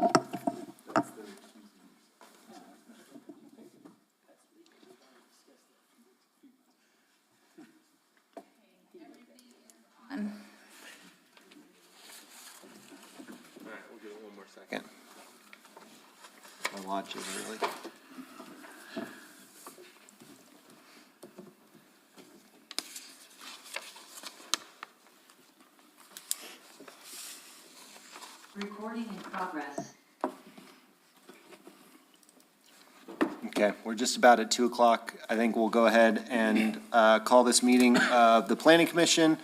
We'll give it one more second. My watch is early. Recording in progress. Okay, we're just about at 2 o'clock. I think we'll go ahead and call this meeting of the Planning Commission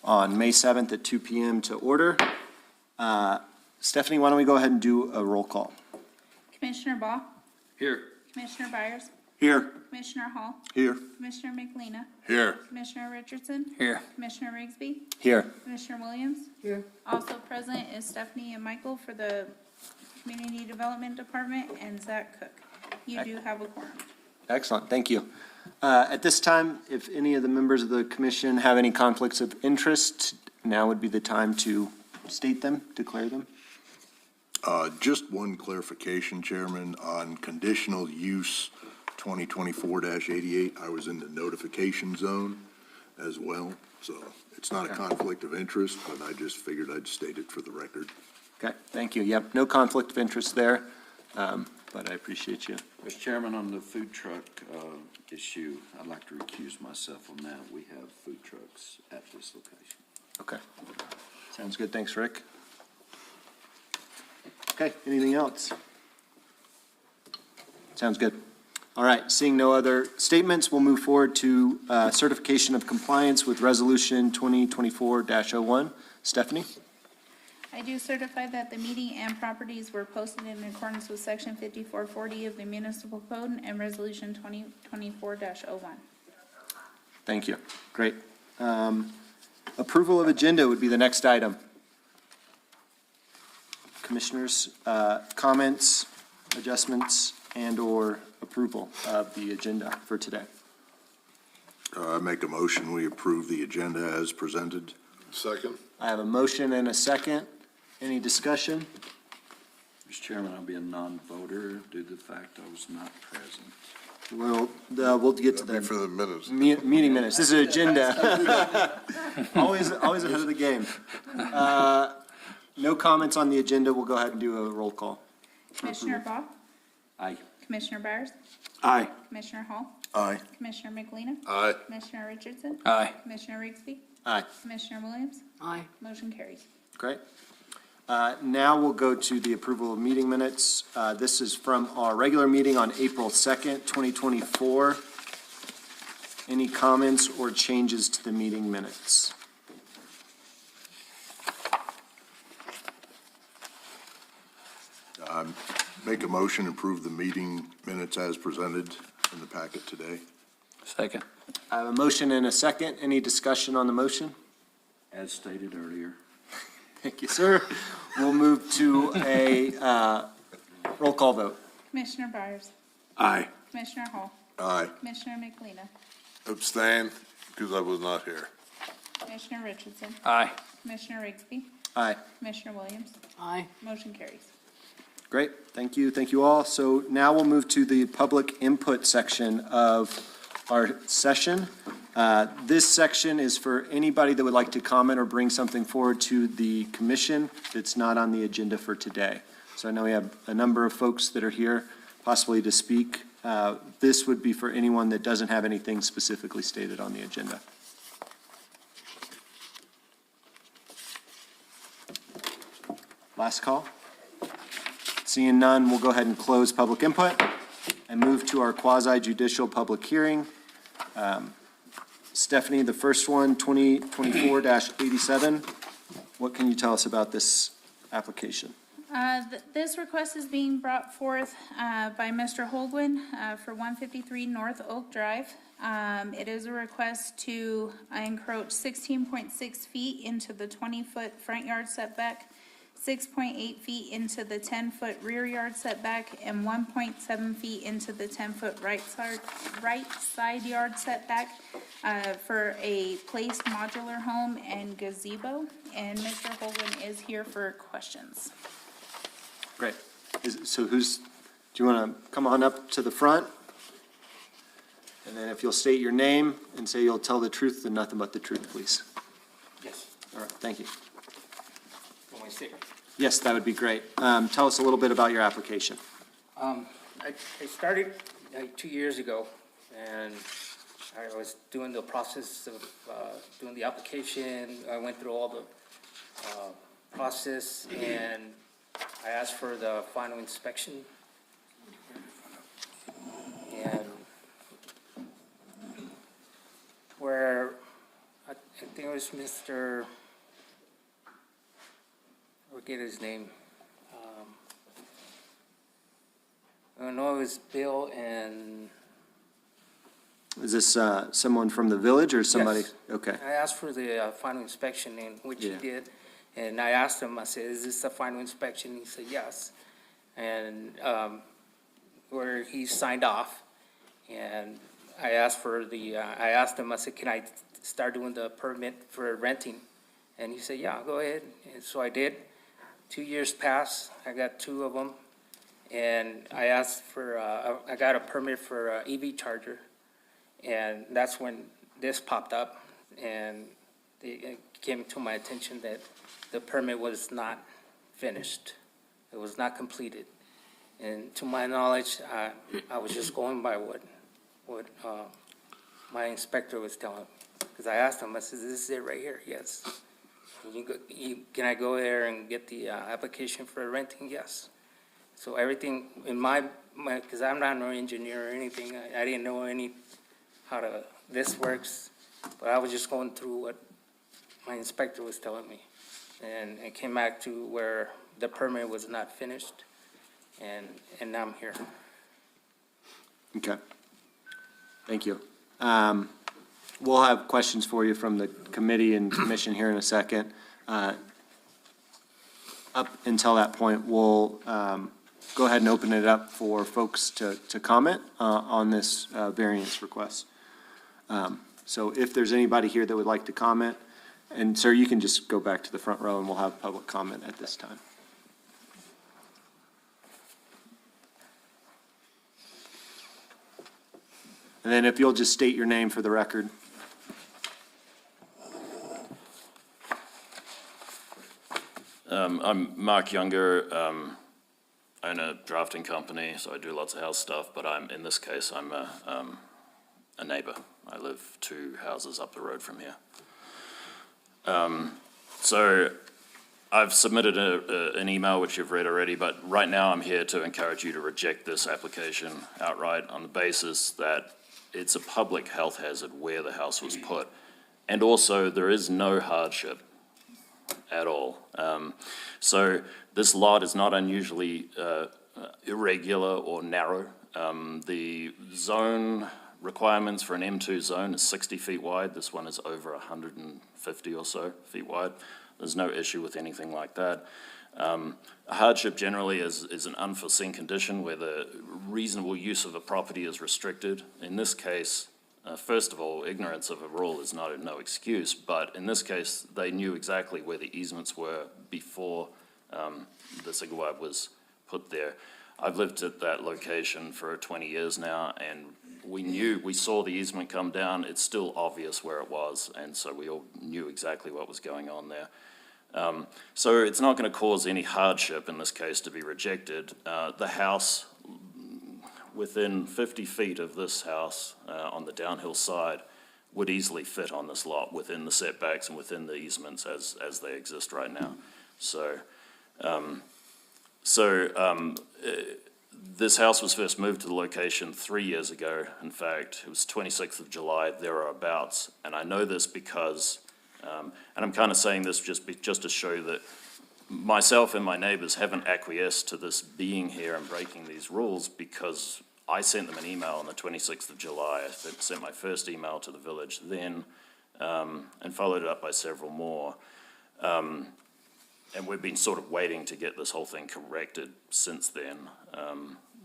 on May 7th at 2 p.m. to order. Stephanie, why don't we go ahead and do a roll call? Commissioner Ball, Here. Commissioner Byers, Here. Commissioner Hall, Here. Commissioner McLean, Here. Commissioner Richardson, Here. Commissioner Rigsby, Here. Commissioner Williams. Here. Also present is Stephanie and Michael for the Community Development Department and Zach Cook. You do have a quorum. Excellent, thank you. At this time, if any of the members of the commission have any conflicts of interest, now would be the time to state them, declare them. Just one clarification, Chairman, on conditional use 2024-88, I was in the notification zone as well, so it's not a conflict of interest, but I just figured I'd state it for the record. Okay, thank you. Yep, no conflict of interest there, but I appreciate you. Mr. Chairman, on the food truck issue, I'd like to recuse myself on that. We have food trucks at this location. Okay, sounds good. Thanks, Rick. Okay, anything else? Sounds good. All right, seeing no other statements, we'll move forward to certification of compliance with Resolution 2024-01. Stephanie? I do certify that the meeting and properties were posted in accordance with Section 5440 of the Municipal Code and Resolution 2024-01. Thank you. Great. Approval of agenda would be the next item. Commissioners, comments, adjustments, and/or approval of the agenda for today. I make a motion, we approve the agenda as presented. Second. I have a motion and a second. Any discussion? Mr. Chairman, I'll be a non-voter due to the fact I was not present. We'll get to That'd be for the the minutes. meeting minutes. This is agenda. Always ahead of the game. No comments on the agenda. We'll go ahead and do a roll call. Commissioner Ball, Aye. Commissioner Byers, Aye. Commissioner Hall, Aye. Commissioner McLean, Aye. Commissioner Richardson, Aye. Commissioner Rigsby, Aye. Commissioner Williams. Aye. Motion carries. Great. Now we'll go to the approval of meeting minutes. This is from our regular meeting on April 2nd, 2024. Any comments or changes to the meeting minutes? Make a motion, approve the meeting minutes as presented in the packet today. Second. I have a motion and a second. Any discussion on the motion? As stated earlier. Thank you, sir. We'll move to a roll call vote. Commissioner Byers, Aye. Commissioner Hall, Aye. Commissioner McLean, Abstain, because I was not here. Commissioner Richardson, Aye. Commissioner Rigsby, Aye. Commissioner Williams. Aye. Motion carries. Great, thank you all. So now we'll move to the public input section of our session. This section is for anybody that would like to comment or bring something forward to the commission that's not on the agenda for today. So I know we have a number of folks that are here possibly to speak. This would be for anyone that doesn't have anything specifically stated on the agenda. Last call. Seeing none, we'll go ahead and close public input and move to our quasi-judicial public hearing. Stephanie, the first one, 2024-87. What can you tell us about this application? This request is being brought forth by Mr. Holguin for 153 North Oak Drive. It is a request to encroach 16.6 feet into the 20-foot front yard setback, 6.8 feet into the 10-foot rear yard setback, and 1.7 feet into the 10-foot right side yard setback for a placed modular home and gazebo. And Mr. Holguin is here for questions. Great. So do you want to come on up to the front? And then if you'll state your name and say you'll tell the truth and nothing but the truth, please. Yes, All right, thank you. when we sit. Yes, that would be great. Tell us a little bit about your application. I started 2 years ago, and I was doing the process of doing the application. I went through all the process, and I asked for the final inspection. And where, I think it was Mr., I forget his name. I know it was Bill and, Is this someone from the village or somebody? Yes. Okay, I asked for the final inspection, and which he Yeah. did. And I asked him, I said, is this the final inspection? He said, yes. And where he signed off, and I asked him, I said, can I start doing the permit for renting? And he said, yeah, go ahead. And so I did. 2 years passed, I got 2 of them. And I asked for, I got a permit for a EV charger. And that's when this popped up, and it came to my attention that the permit was not finished. It was not completed. And to my knowledge, I was just going by what my inspector was telling me. Because I asked him, I said, this is it right here? Yes. Can I go there and get the application for renting? Yes. So everything in my, because I'm not an engineer or anything, I didn't know how this works, but I was just going through what my inspector was telling me. And it came back to where the permit was not finished, and now I'm here. okay. Thank you. We'll have questions for you from the committee and commission here in a second. Up until that point, we'll go ahead and open it up for folks to comment on this variance request. So if there's anybody here that would like to comment, and sir, you can just go back to the front row and we'll have public comment at this time. And then if you'll just state your name for the record. I'm Mark Younger. I own a drafting company, so I do lots of house stuff, but in this case, I'm a neighbor. I live 2 houses up the road from here. So I've submitted an email, which you've read already, but right now I'm here to encourage you to reject this application outright on the basis that it's a public health hazard where the house was put. And also, there is no hardship at all. So this lot is not unusually irregular or narrow. The zone requirements for an M2 zone is 60 feet wide. This one is over 150 or so feet wide. There's no issue with anything like that. A hardship generally is an unforeseen condition where the reasonable use of a property is restricted. In this case, first of all, ignorance of a rule is no excuse, but in this case, they knew exactly where the easements were before the Sigawab was put there. I've lived at that location for 20 years now, and we saw the easement come down. It's still obvious where it was, and so we all knew exactly what was going on there. So it's not going to cause any hardship in this case to be rejected. The house, within 50 feet of this house on the downhill side, would easily fit on this lot within the setbacks and within the easements as they exist right now. This house was first moved to the location 3 years ago. In fact, it was 26th of July, thereabouts. And I know this because, and I'm kind of saying this just to show that myself and my neighbors haven't acquiesced to this being here and breaking these rules, because I sent them an email on the 26th of July. I sent my first email to the village then, and followed it up by several more. And we've been sort of waiting to get this whole thing corrected since then.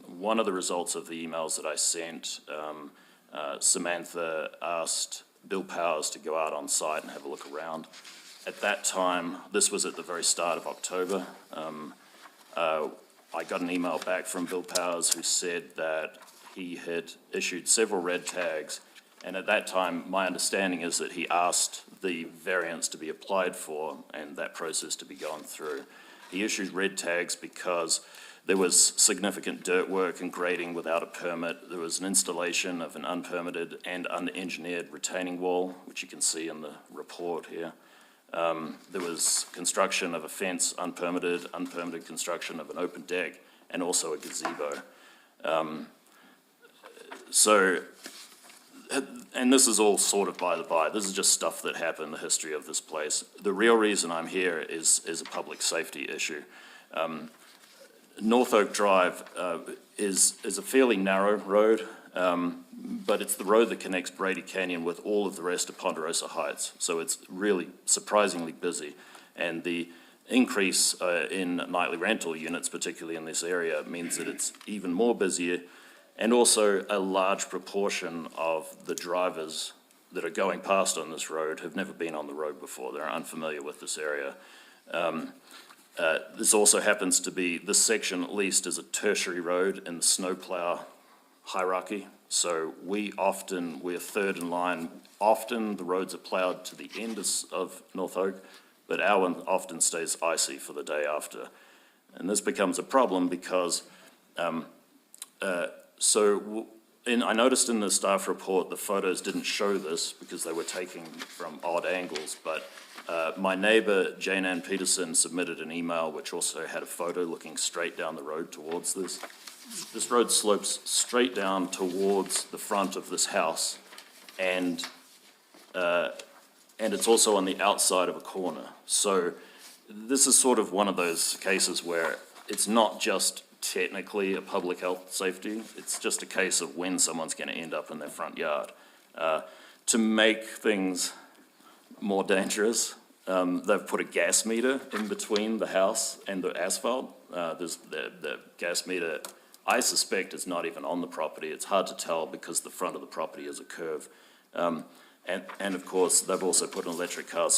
One of the results of the emails that I sent, Samantha asked Bill Powers to go out on site and have a look around. At that time, this was at the very start of October, I got an email back from Bill Powers who said that he had issued several red tags, and at that time, my understanding is that he asked the variance to be applied for and that process to be gone through. He issued red tags because there was significant dirt work and grading without a permit. There was an installation of an unpermitted and unengineered retaining wall, which you can see in the report here. There was construction of a fence, unpermitted construction of an open deck, and also a gazebo. And this is all sort of by the by. This is just stuff that happened in the history of this place. The real reason I'm here is a public safety issue. North Oak Drive is a fairly narrow road, but it's the road that connects Brady Canyon with all of the rest of Ponderosa Heights. So it's really surprisingly busy. And the increase in nightly rental units, particularly in this area, means that it's even more busier. And also a large proportion of the drivers that are going past on this road have never been on the road before. They're unfamiliar with this area. This also happens to be, this section at least is a tertiary road in the snowplow hierarchy. So we're third in line. Often the roads are plowed to the end of North Oak, but our one often stays icy for the day after. And this becomes a problem because I noticed in the staff report the photos didn't show this because they were taken from odd angles, but my neighbor, Jane Ann Peterson, submitted an email which also had a photo looking straight down the road towards this. This road slopes straight down towards the front of this house, and it's also on the outside of a corner. So this is sort of one of those cases where it's not just technically a public health safety, it's just a case of when someone's going to end up in their front yard. To make things more dangerous, they've put a gas meter in between the house and the asphalt. The gas meter, I suspect, is not even on the property. It's hard to tell because the front of the property is a curve. And of course, they've also put an electric car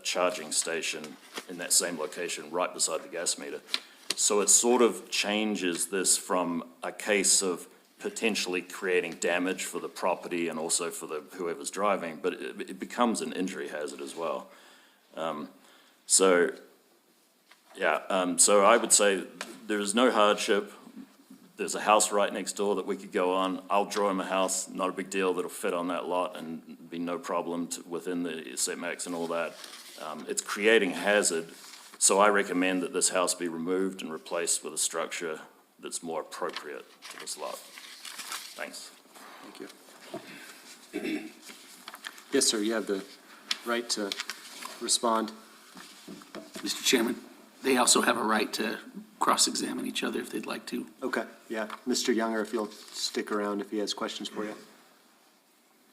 charging station in that same location right beside the gas meter. So it sort of changes this from a case of potentially creating damage for the property and also for whoever's driving, but it becomes an injury hazard as well. So I would say there is no hardship. There's a house right next door that we could go on. I'll draw him a house, not a big deal, that'll fit on that lot and be no problem within the setbacks and all that. It's creating hazard. So I recommend that this house be removed and replaced with a structure that's more appropriate to this lot. Thanks. Thank you. Yes, sir, you have the right to respond. Mr. Chairman, they also have a right to cross-examine each other if they'd like to. Okay, yeah. Mr. Younger, if you'll stick around if he has questions for you.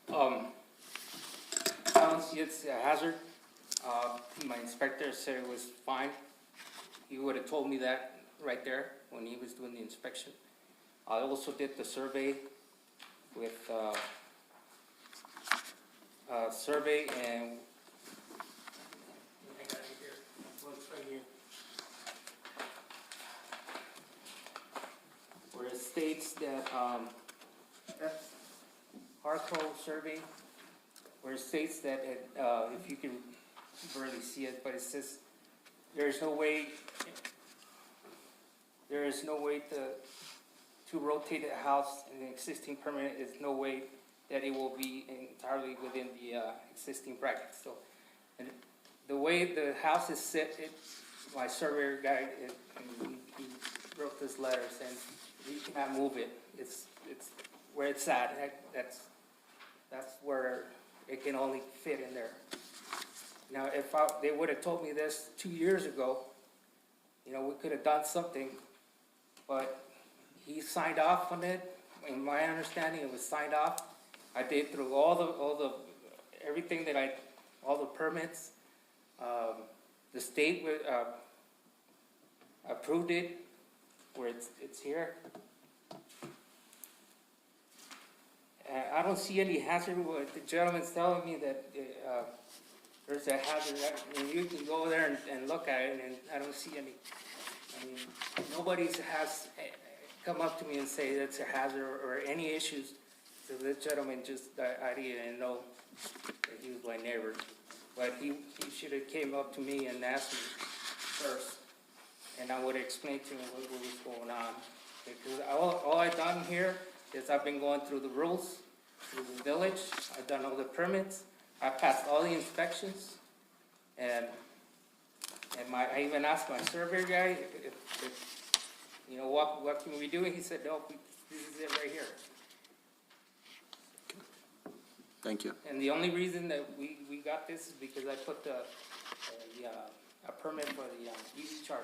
I don't see it's a hazard. My inspector said it was fine. He would have told me that right there when he was doing the inspection. I also did the survey with, survey and, I got it here, it's right here. Where it states that, that's Harco survey, where it states that if you can barely see it, but it says there is no way to rotate a house in the existing permit. Is no way that it will be entirely within the existing bracket. So, and the way the house is set, my surveyor guy, he wrote this letter saying you cannot move it. It's where it's at. That's where it can only fit in there. Now, if they would have told me this 2 years ago, we could have done something, but he signed off on it. In my understanding, it was signed off. I did through everything all the permits. The state approved it, where it's here. I don't see any hazard. The gentleman's telling me that there's a hazard, and you can go there and look at it, and I don't see any I mean, nobody has come up to me and say that's a hazard or any issues. So this gentleman just, I didn't know that he was my neighbor. But he should have came up to me and asked me first, and I would explain to him what was going on. Because all I've done here is I've been going through the rules, through the village, I've done all the permits, I passed all the inspections, and I even asked my surveyor guy if, you know, what can we do? He said, no, this is it right here. Thank you. And the only reason that we got this is because I put a permit for the EV charger.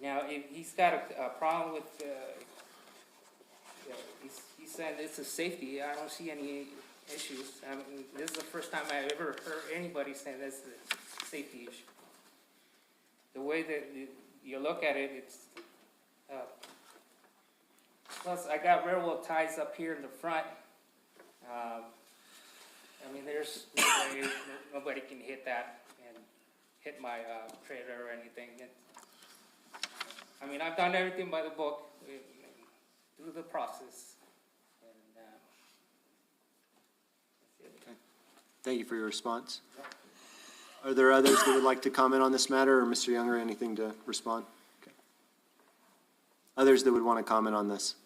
Now, if he's got a problem with, he's saying it's a safety, I don't see any issues. I mean, this is the first time I ever heard anybody saying that's a safety issue. The way that you look at it, it's, plus I got railroad ties up here in the front. I mean, there's nobody can hit that and hit my trailer or anything. I mean, I've done everything by the book, through the process. And that's it. Thank you for your response. Are there others that would like to comment on this matter, or Mr. Younger, anything to respond? Okay. Others that would want to comment on this?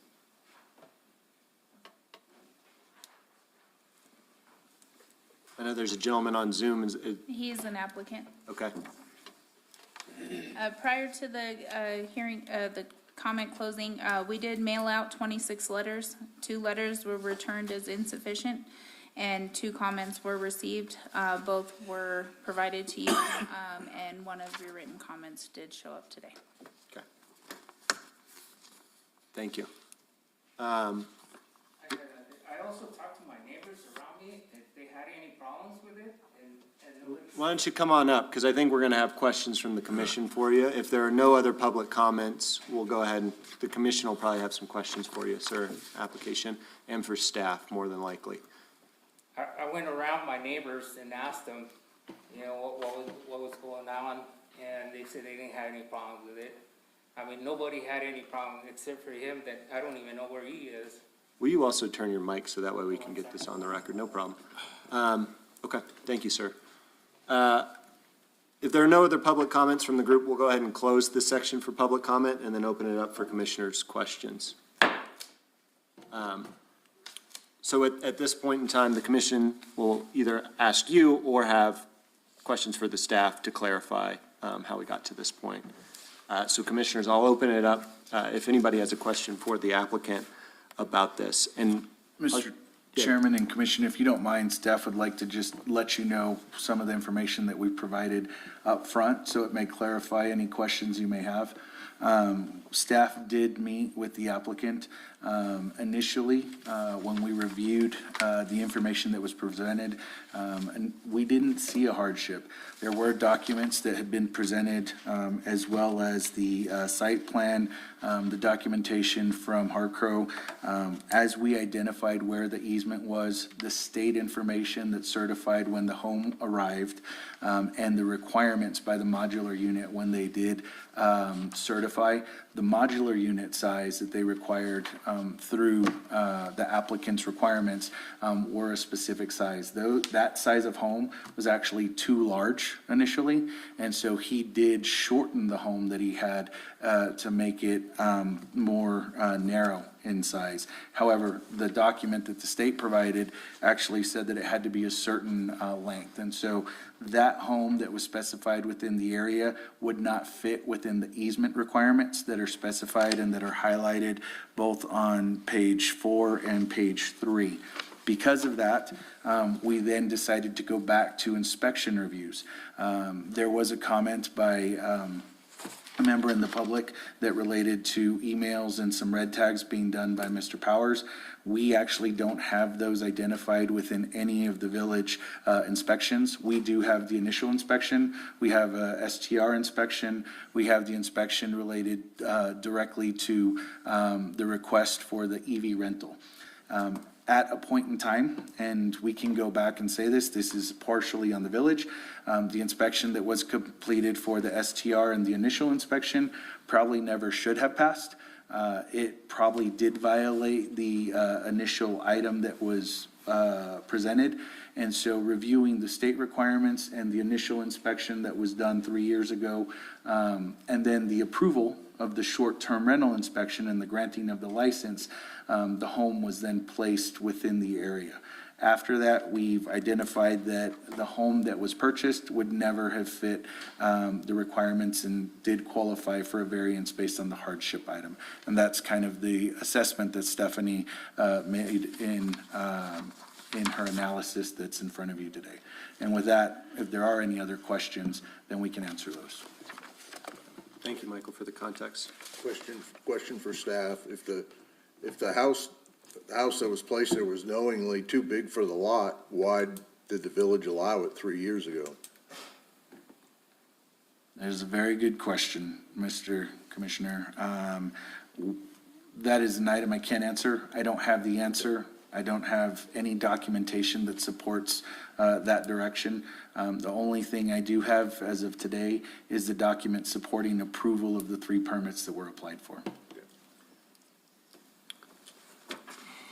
I know there's a gentleman on Zoom. He is an applicant. Okay. Prior to the hearing, the comment closing, we did mail out 26 letters. 2 letters were returned as insufficient, and 2 comments were received. Both were provided to you, and one of your written comments did show up today. Okay. Thank you. I also talked to my neighbors around me if they had any problems with it, and nobody. Why don't you come on up, because I think we're going to have questions from the commission for you. If there are no other public comments, we'll go ahead and, the commission will probably have some questions for you, sir, application, and for staff, more than likely. I went around my neighbors and asked them, you know, what was going on, and they said they didn't have any problems with it. I mean, nobody had any problem except for him, that I don't even know where he is. Will you also turn your mic so that way we can get this on the record? No problem. Okay, thank you, sir. If there are no other public comments from the group, we'll go ahead and close this section for public comment and then open it up for commissioners' questions. So at this point in time, the commission will either ask you or have questions for the staff to clarify how we got to this point. So commissioners, I'll open it up if anybody has a question for the applicant about this. And Mr. Yeah. Chairman and Commission, if you don't mind, staff would like to just let you know some of the information that we've provided up front, so it may clarify any questions you may have. Staff did meet with the applicant initially when we reviewed the information that was presented, and we didn't see a hardship. There were documents that had been presented, as well as the site plan, the documentation from Harcrow. As we identified where the easement was, the state information that certified when the home arrived, and the requirements by the modular unit when they did certify, the modular unit size that they required through the applicant's requirements were a specific size. Though that size of home was actually too large initially, and so he did shorten the home that he had to make it more narrow in size. However, the document that the state provided actually said that it had to be a certain length, and so that home that was specified within the area would not fit within the easement requirements that are specified and that are highlighted both on page 4 and page 3. Because of that, we then decided to go back to inspection reviews. There was a comment by a member in the public that related to emails and some red tags being done by Mr. Powers. We actually don't have those identified within any of the village inspections. We do have the initial inspection. We have a STR inspection. We have the inspection related directly to the request for the EV rental. at a point in time, and we can go back and say this is partially on the village. The inspection that was completed for the STR and the initial inspection probably never should have passed. It probably did violate the initial item that was presented. And so reviewing the state requirements and the initial inspection that was done 3 years ago, and then the approval of the short-term rental inspection and the granting of the license, the home was then placed within the area. After that, we've identified that the home that was purchased would never have fit the requirements and did qualify for a variance based on the hardship item. And that's kind of the assessment that Stephanie made in her analysis that's in front of you today. And with that, if there are any other questions, then we can answer those. Thank you, Michael, for the context. Question for staff. If the house that was placed there was knowingly too big for the lot, why did the village allow it 3 years ago? That is a very good question, Mr. Commissioner. That is an item I can't answer. I don't have the answer. I don't have any documentation that supports that direction. The only thing I do have as of today is the document supporting approval of the 3 permits that were applied for.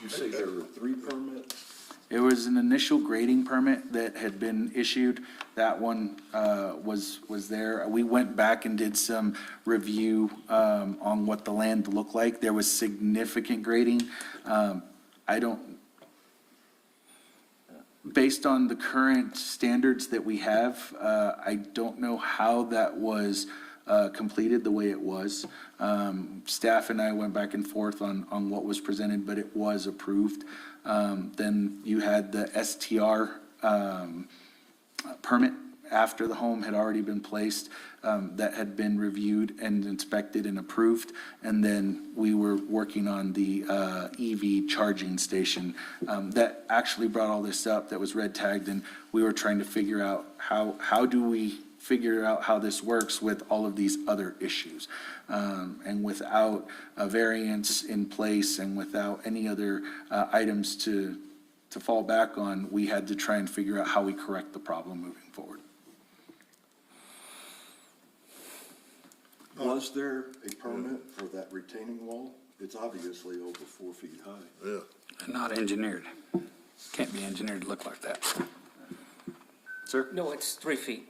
You say there were 3 permits? It was an initial grading permit that had been issued. That one was there. We went back and did some review on what the land looked like. There was significant grading. Based on the current standards that we have, I don't know how that was completed the way it was. Staff and I went back and forth on what was presented, but it was approved. Then you had the STR permit after the home had already been placed, that had been reviewed and inspected and approved. And then we were working on the EV charging station that actually brought all this up, that was red tagged, and we were trying to figure out how do we figure out how this works with all of these other issues. And without a variance in place and without any other items to fall back on, we had to try and figure out how we correct the problem moving forward. Was there a permit for that retaining wall? It's obviously over 4 feet high. Yeah. Not engineered. Can't be engineered to look like that. Sir? No, it's 3 feet.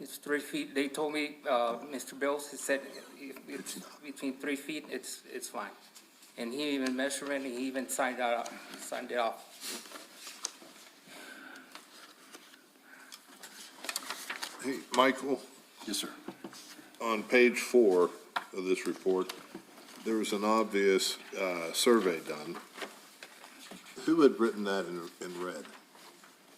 It's 3 feet. They told me, Mr. Bills, he said if it's between 3 feet, it's fine. And he even measured it, he even signed it off. Hey, Michael, Yes, sir. on page 4 of this report, there was an obvious survey done. Who had written that in red?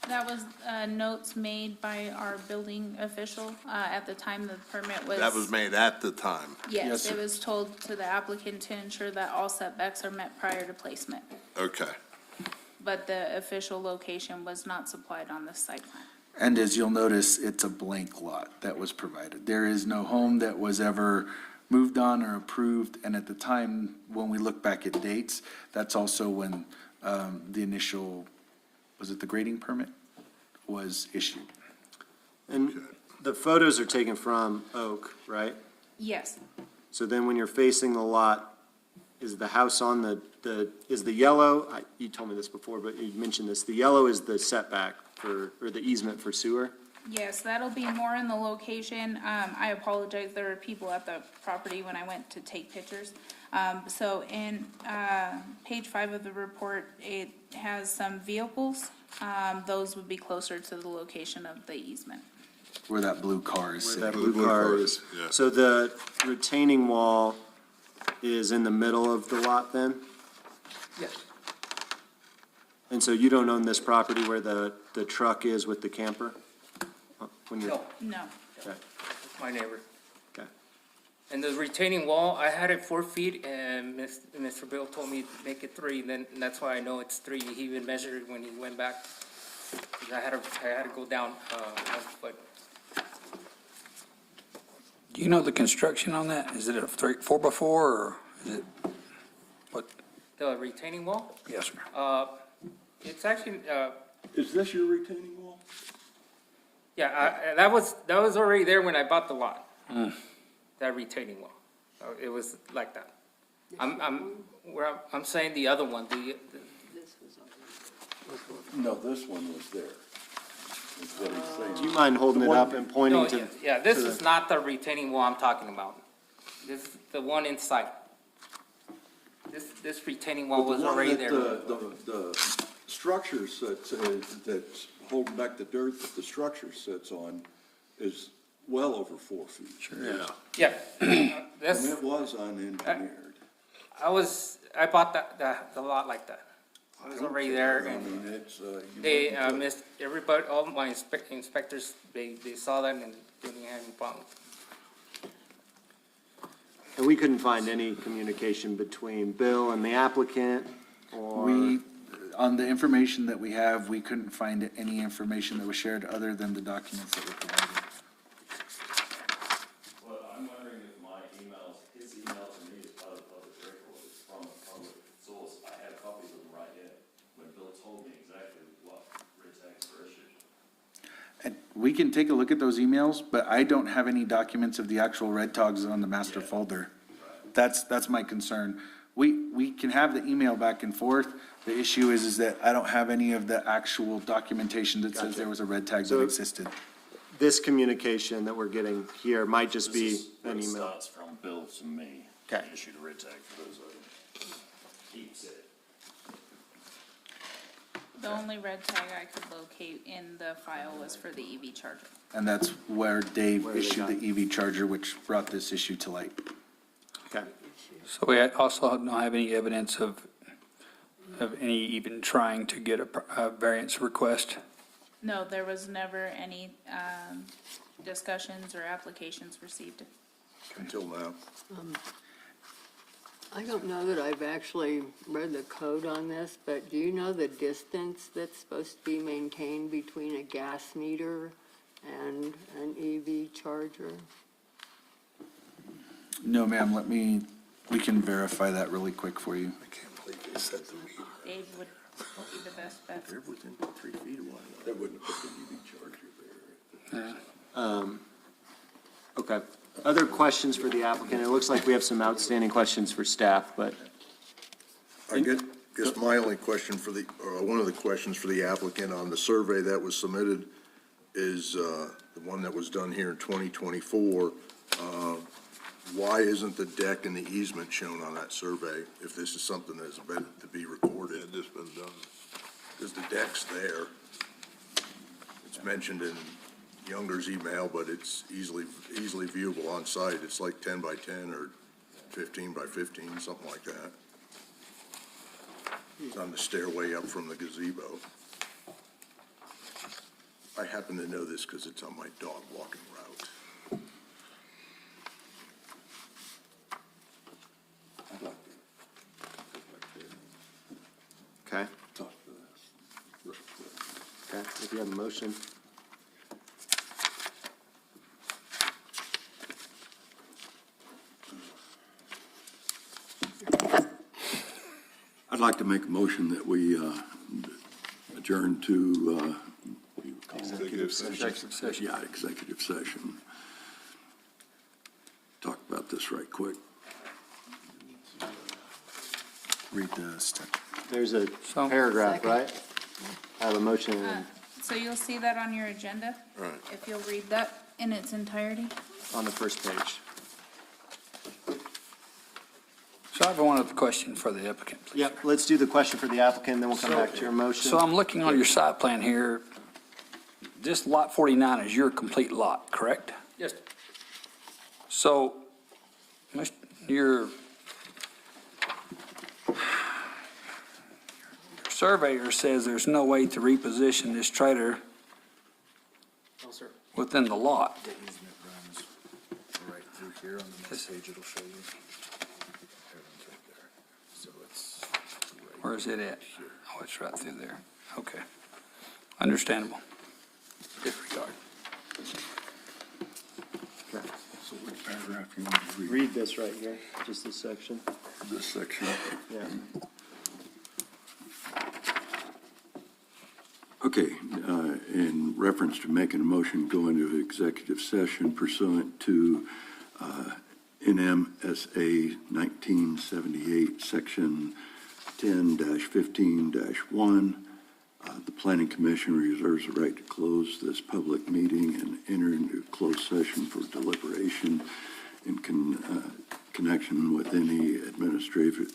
That was notes made by our building official at the time the permit was. That was made at the time. Yes, Yes, sir. it was told to the applicant to ensure that all setbacks are met prior to placement. Okay. But the official location was not supplied on the site plan. And as you'll notice, it's a blank lot that was provided. There is no home that was ever moved on or approved. And at the time, when we look back at dates, that's also when the initial, was it the grading permit, was issued. And the photos are taken from Oak, right? Yes, So then when you're facing the lot, is the house on is the yellow, you told me this before, but you mentioned this, the yellow is the setback or the easement for sewer? yes, that'll be more in the location. I apologize, there were people at the property when I went to take pictures. So in page 5 of the report, it has some vehicles. Those would be closer to the location of the easement. Where that blue car is Where sitting. that blue car is. Yeah. So the retaining wall is in the middle of the lot then? Yes. And so you don't own this property where the truck is with the camper? When you're, No, No, okay, my neighbor. okay. And the retaining wall, I had it 4 feet, and Mr. Bill told me to make it 3, then that's why I know it's 3. He even measured it when he went back. I had to go down 1 foot. Do you know the construction on that? Is it a 4x4 or is it, what? the retaining wall, Yes, sir. it's actually, Is this your retaining wall? yeah, that was already there when I bought the lot. That retaining wall. It was like that. I'm saying the other one, No, this one was there, is what he's saying. Do you mind holding it up and pointing no, to? yeah, this to the- is not the retaining wall I'm talking about. This is the one inside. This retaining wall was already there. The structure that's holding back the dirt that the structure sits on is well over 4 feet. Yeah. Yeah, And that's, it was unengineered. I bought the lot like that. It was already there, I and mean, it's, you they, wouldn't put- missed, everybody, all my inspectors, they saw that and didn't have any problem. And we couldn't find any communication between Bill and the applicant or? On the information that we have, we couldn't find any information that was shared other than the documents that were provided. Well, I'm wondering if my emails, his email to me is part of the public record, it's from a public source. I have copies of them right here, when Bill told me exactly what red tags were issued. And we can take a look at those emails, but I don't have any documents of the actual red tags on the master folder. That's my concern. We can have the email back and forth. The issue is that I don't have any of the actual documentation that says there was a red tag that So- existed. This communication that we're getting here might just be This is where an it email. starts from Bill to me. Okay. He issued a red tag for those items. He said it. The only red tag I could locate in the file was for the EV charger. And that's where Dave Where they issued got the EV charger, which brought this issue to light. Okay. So we also don't have any evidence of any even trying to get a variance request? No, there was never any, discussions or applications received. Until now. I don't know that I've actually read the code on this, but do you know the distance that's supposed to be maintained between a gas meter and an EV charger? No, ma'am, we can verify that really quick for you. I can't believe they said the meter. Dave would be the best bet. They're within 3 feet of one another. They wouldn't have put the EV charger there. Okay. Other questions for the applicant? It looks like we have some outstanding questions for staff, but I guess my only question for or one of the questions for the applicant on the survey that was submitted is, the one that was done here in 2024. Why isn't the deck and the easement shown on that survey if this is something that's been to be recorded? It's been done. Because the deck's there. It's mentioned in Younger's email, but it's easily viewable on site. It's like 10 by 10 or 15 by 15, something like that. It's on the stairway up from the gazebo. I happen to know this because it's on my dog walking route. I'd like to okay. talk to this real quick. Okay. If you have a motion. I'd like to make a motion that we adjourn to, what do you call it? Executive session. Executive session. Yeah, executive session. Talk about this right quick. Read the step. There's a So- paragraph, Second. right? I have a motion and So you'll see that on your agenda, Right. if you'll read that in its entirety. on the first page. So I have one other question for the applicant, please. Yep, let's do the question for the applicant, then we'll come back to your motion. So I'm looking on your site plan here. This lot 49 is your complete lot, correct? Yes, So, your surveyor says there's no way to reposition this trailer no, sir. within the lot. The easement runs right through here on the next page, it'll show you. Everyone's right there. So it's Where is it at? Oh, it's right through there. Okay. Understandable. Disregard. Okay. So which paragraph you want to read? Read this right here, just this section. This section? Yeah. Okay, in reference to making a motion, go into executive session pursuant to NMSA 1978, Section 10-15-1. The Planning Commission reserves the right to close this public meeting and enter into closed session for deliberation in connection with any administrative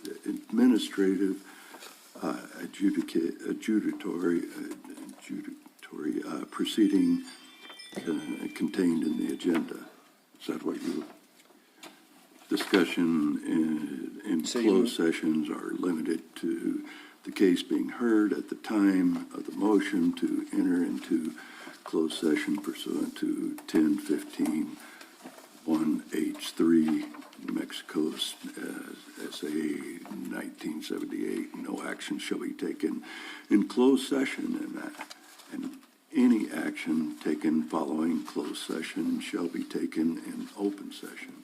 adjudicatory proceeding contained in the agenda. Is that what you, discussion in closed sessions are limited to the case being heard at the time of the motion to enter into closed session pursuant to 10-15-1H3, New Mexico SA 1978. No action shall be taken in closed session, and any action taken following closed session shall be taken in open session.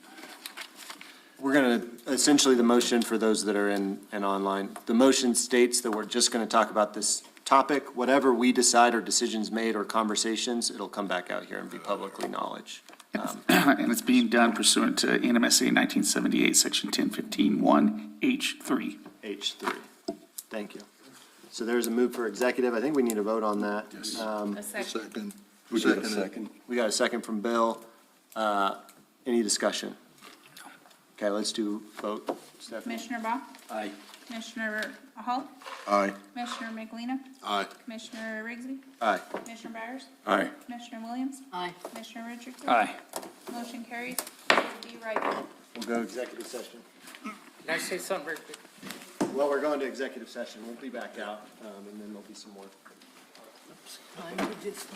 We're going to, essentially, the motion for those that are in and online, the motion states that we're just going to talk about this topic. Whatever we decide or decisions made or conversations, it'll come back out here and be publicly knowledge. And it's being done pursuant to NMSA 1978, Section 10-15-1H3. H3. Thank you. So there's a move for executive. I think we need a vote on that. A second. Second. We got a second. We got a second from Bill. Any discussion? Okay, let's do vote. Stephanie? Commissioner Bach? Aye. Commissioner Hall? Aye. Commissioner McElina? Aye. Commissioner Rigsby? Aye. Commissioner Byers? Aye. Commissioner Williams? Aye. Commissioner Richardson? Aye. Motion carries. Be right back. We'll go executive session. Can I say something very quick? Well, we're going to executive session. We'll be back out, and then there'll be some more. Time to discuss.